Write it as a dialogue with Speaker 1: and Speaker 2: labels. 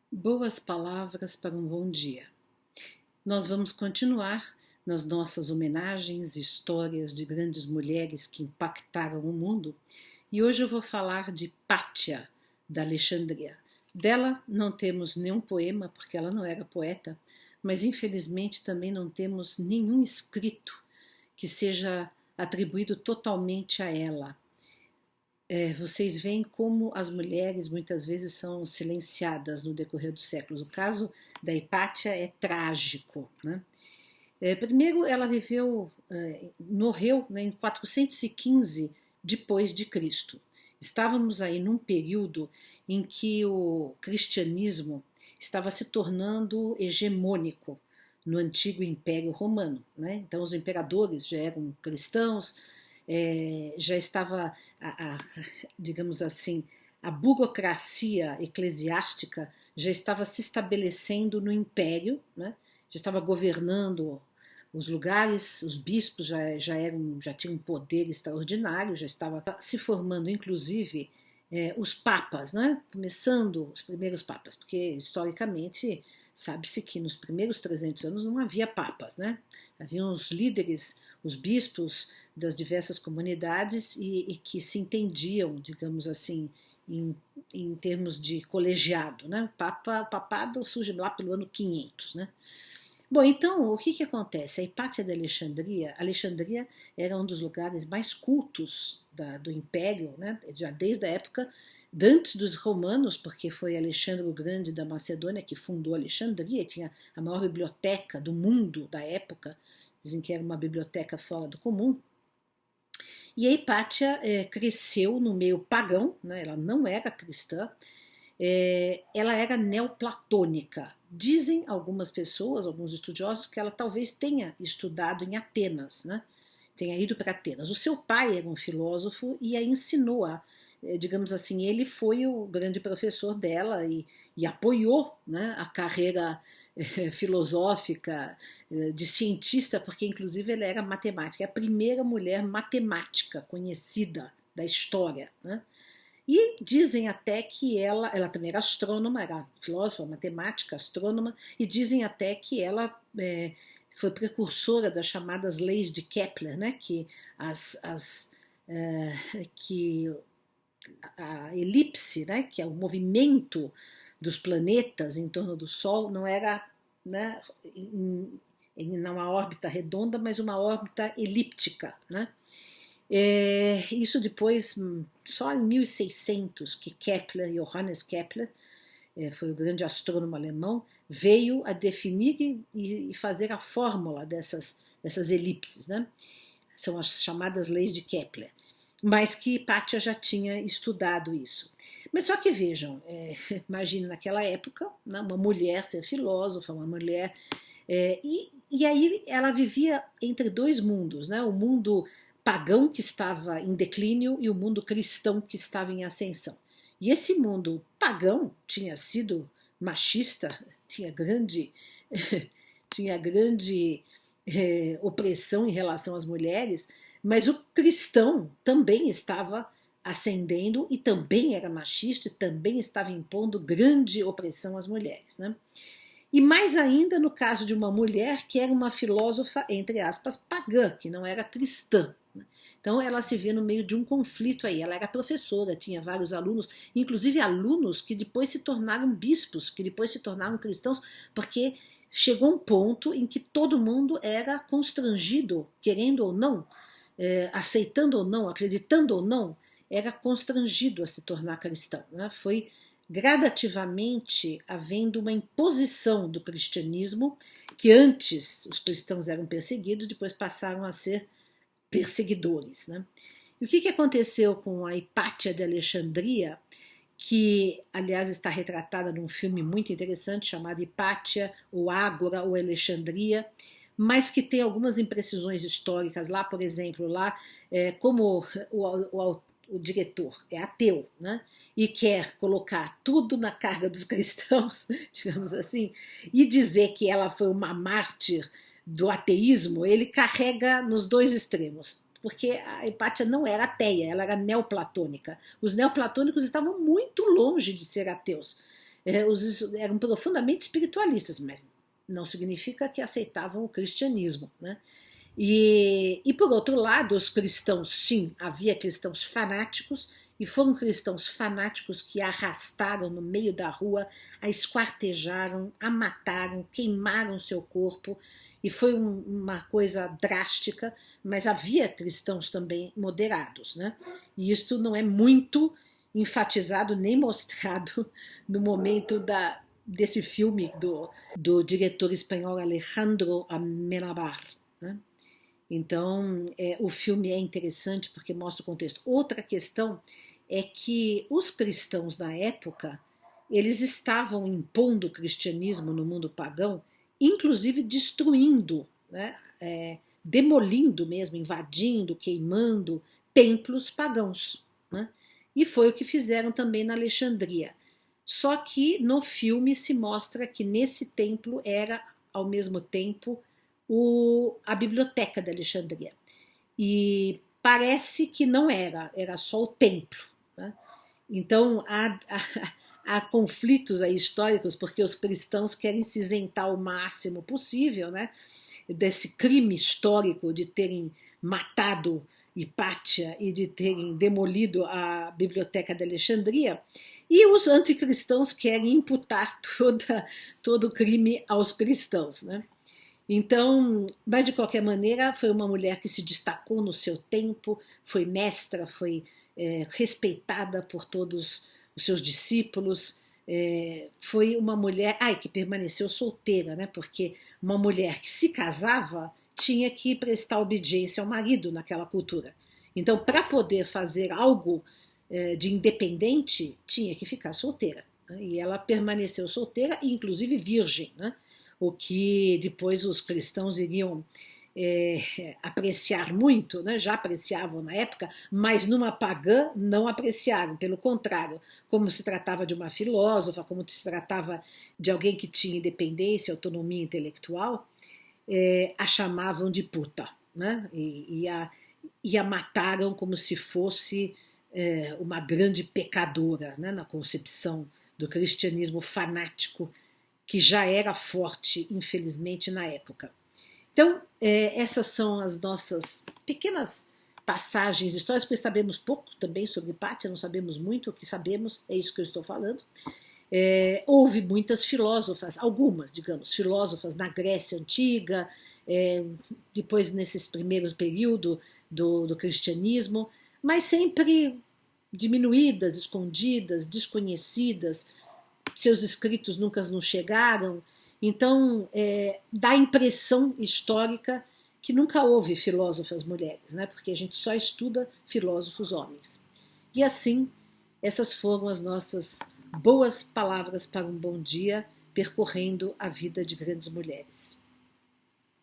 Speaker 1: Boas palavras para um bom dia. Nós vamos continuar nas nossas homenagens e histórias de grandes mulheres que impactaram o mundo e hoje eu vou falar de Pátia, da Alexandria. Dela não temos nenhum poema, porque ela não era poeta, mas infelizmente também não temos nenhum escrito que seja atribuído totalmente a ela. Vocês veem como as mulheres muitas vezes são silenciadas no decorrer dos séculos. O caso da Hipátia é trágico, né? Primeiro, ela morreu, né, em 415 depois de Cristo. Estávamos aí num período em que o cristianismo estava se tornando hegemônico no antigo Império Romano, né? Então os imperadores já eram cristãos, já estava, digamos assim, a burocracia eclesiástica já estava se estabelecendo no império, né? Já estava governando os lugares, os bispos já tinham um poder extraordinário, já estava se formando, inclusive, os papas, né? Começando os primeiros papas, porque historicamente sabe-se que nos primeiros 300 anos não havia papas, né? Haviam os líderes, os bispos das diversas comunidades e que se entendiam, digamos assim, em termos de colegiado, né? O papado surge lá pelo ano 500, né? Bom, então, o que acontece? A Hipátia de Alexandria era um dos lugares mais cultos do Império, né? Já desde a época antes dos romanos, porque foi Alexandre o Grande da Macedônia que fundou Alexandria, tinha a maior biblioteca do mundo da época, dizem que era uma biblioteca fora do comum. E a Hipátia cresceu no meio pagão, né? Ela não era cristã, ela era neoplatônica. Dizem algumas pessoas, alguns estudiosos, que ela talvez tenha estudado em Atenas, né? Tenha ido para Atenas. O seu pai era um filósofo e a ensinou digamos assim, ele foi o grande professor dela e apoiou, né, a carreira filosófica, de cientista, porque inclusive ela era matemática, é a primeira mulher matemática conhecida da história, né? E dizem até que ela também era astrônoma, era filósofa, matemática, astrônoma, e dizem até que ela foi precursora das chamadas leis de Kepler, né? Que a elipse, né? Que é o movimento dos planetas em torno do Sol, não era, né, em uma órbita redonda, mas uma órbita elíptica, né? Isso depois, só em 1600, que Kepler, Johannes Kepler, foi o grande astrônomo alemão, veio a definir e fazer a fórmula dessas elipses, né? São as chamadas leis de Kepler, mas que Hipátia já tinha estudado isso. Mas só que vejam, imagine naquela época, né, uma mulher ser filósofa, uma mulher... e aí ela vivia entre dois mundos, né? O mundo pagão que estava em declínio e o mundo cristão que estava em ascensão. E esse mundo pagão tinha sido machista, tinha grande, tinha grande opressão em relação às mulheres, mas o cristão também estava ascendendo e também era machista e também estava impondo grande opressão às mulheres, né? E mais ainda no caso de uma mulher que era uma filósofa, entre aspas, pagã, que não era cristã. Então ela se vê no meio de um conflito aí. Ela era professora, tinha vários alunos, inclusive alunos que depois se tornaram bispos, que depois se tornaram cristãos, porque chegou um ponto em que todo mundo era constrangido, querendo ou não, aceitando ou não, acreditando ou não, era constrangido a se tornar cristão, né? Foi gradativamente havendo uma imposição do cristianismo, que antes os cristãos eram perseguidos, depois passaram a ser perseguidores, né? E o que aconteceu com a Hipátia de Alexandria, que aliás está retratada num filme muito interessante chamado Hipátia, ou Ágora, ou Alexandria, mas que tem algumas imprecisões históricas lá, por exemplo, lá como o diretor é ateu, né? E quer colocar tudo na carga dos cristãos, digamos assim, e dizer que ela foi uma mártir do ateísmo, ele carrega nos dois extremos, porque a Hipátia não era ateia, ela era neoplatônica. Os neoplatônicos estavam muito longe de ser ateus. eram profundamente espiritualistas, mas não significa que aceitavam o cristianismo, né? E por outro lado, os cristãos, sim, havia cristãos fanáticos, e foram cristãos fanáticos que a arrastaram no meio da rua, a esquartejaram, a mataram, queimaram seu corpo, e foi uma coisa drástica, mas havia cristãos também moderados, né? E isto não é muito enfatizado nem mostrado no momento desse filme do diretor espanhol Alejandro Amenábar, né? Então, o filme é interessante porque mostra o contexto. Outra questão é que os cristãos na época, eles estavam impondo o cristianismo no mundo pagão, inclusive destruindo, né, demolindo mesmo, invadindo, queimando templos pagãos, né? E foi o que fizeram também na Alexandria. Só que no filme se mostra que nesse templo era, ao mesmo tempo, a biblioteca de Alexandria. E parece que não era só o templo, né? Então há conflitos aí históricos, porque os cristãos querem se isentar o máximo possível, né, desse crime histórico de terem matado Hipátia e de terem demolido a biblioteca de Alexandria, e os anticristãos querem imputar todo o crime aos cristãos, né? Então, mas de qualquer maneira, foi uma mulher que se destacou no seu tempo, foi mestra, foi respeitada por todos os seus discípulos, foi uma mulher que permaneceu solteira, né? Porque uma mulher que se casava tinha que prestar obediência ao marido naquela cultura. Então, para poder fazer algo de independente, tinha que ficar solteira, né? E ela permaneceu solteira, inclusive virgem, né? O que depois os cristãos iriam apreciar muito, né? Já apreciavam na época, mas numa pagã não apreciaram, pelo contrário, como se tratava de uma filósofa, como se tratava de alguém que tinha independência, autonomia intelectual, a chamavam de puta, né? E a mataram como se fosse uma grande pecadora, né? Na concepção do cristianismo fanático que já era forte, infelizmente, na época. Então, essas são as nossas pequenas passagens históricas, porque sabemos pouco também sobre Hipátia, não sabemos muito, o que sabemos é isso que eu estou falando. Houve muitas filósofas, algumas, digamos, filósofas na Grécia Antiga, depois nesses primeiros períodos do cristianismo, mas sempre diminuídas, escondidas, desconhecidas, seus escritos nunca nos chegaram, então dá a impressão histórica que nunca houve filósofas mulheres, né? Porque a gente só estuda filósofos homens. E assim, essas foram as nossas boas palavras para um bom dia, percorrendo a vida de grandes mulheres.